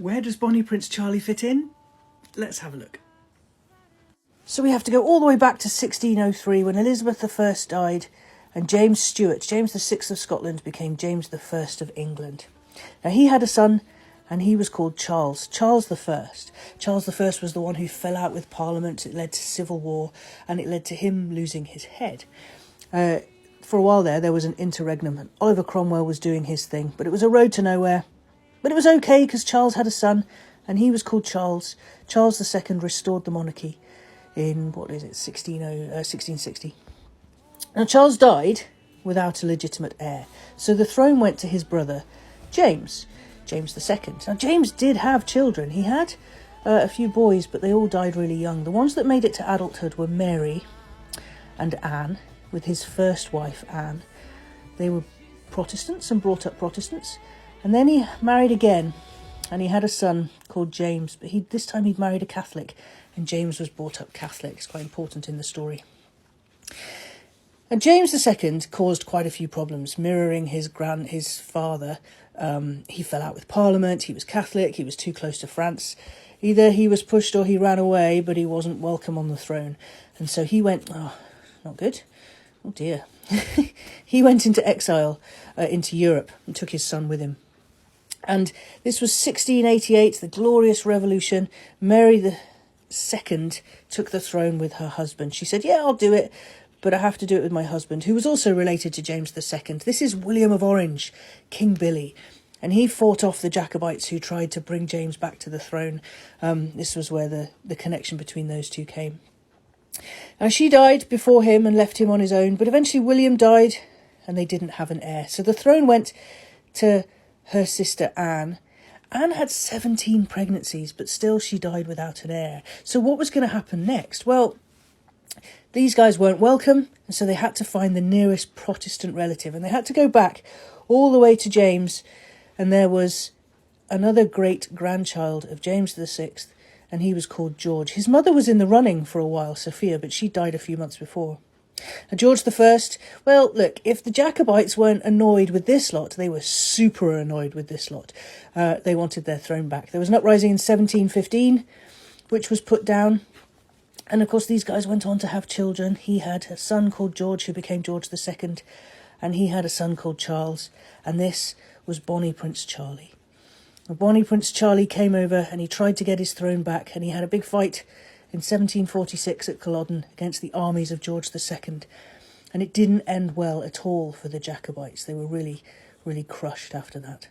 Where does Bonnie Prince Charlie fit in? Let's have a look. So we have to go all the way back to 1603 when Elizabeth I died and James Stuart, James VI of Scotland, became James I of England. Now he had a son and he was called Charles I. Charles I was the one who fell out with Parliament. It led to civil war and it led to him losing his head. For a while there was an interregnum. Oliver Cromwell was doing his thing, but it was a road to nowhere. But it was okay because Charles had a son and he was called Charles. Charles II restored the monarchy in, 1660. Now, Charles died without a legitimate heir, so the throne went to his brother, James II. Now, James did have children. He had a few boys, but they all died really young. The ones that made it to adulthood were Mary and Anne, with his first wife, Anne. They were Protestants and brought up Protestants. And then he married again, and he had a son called James, but this time he'd married a Catholic, and James was brought up Catholic. It's quite important in the story. And James II caused quite a few problems, mirroring his father. He fell out with Parliament, he was Catholic, he was too close to France. Either he was pushed or he ran away, but he wasn't welcome on the throne. And so he went, not good. Oh dear. He went into exile into Europe and took his son with him. And this was 1688, the Glorious Revolution. Mary II took the throne with her husband. She said, yeah, I'll do it, but I have to do it with my husband, who was also related to James II. This is William of Orange, King Billy. And he fought off the Jacobites who tried to bring James back to the throne. This was where the connection between those two came. Now, she died before him and left him on his own, but eventually William died and they didn't have an heir. So the throne went to her sister Anne. Anne had 17 pregnancies, but still she died without an heir. So what was going to happen next? Well, these guys weren't welcome, and so they had to find the nearest Protestant relative, and they had to go back all the way to James, and there was another great-grandchild of James VI, and he was called George. His mother was in the running for a while, Sophia, but she died a few months before. And George I, well, look, if the Jacobites weren't annoyed with this lot, they were super annoyed with this lot. They wanted their throne back. There was an uprising in 1715, which was put down. And, of course, these guys went on to have children. He had a son called George, who became George II, and he had a son called Charles. And this was Bonnie Prince Charlie. And Bonnie Prince Charlie came over and he tried to get his throne back, and he had a big fight in 1746 at Culloden against the armies of George II. And it didn't end well at all for the Jacobites. They were really, really crushed after that.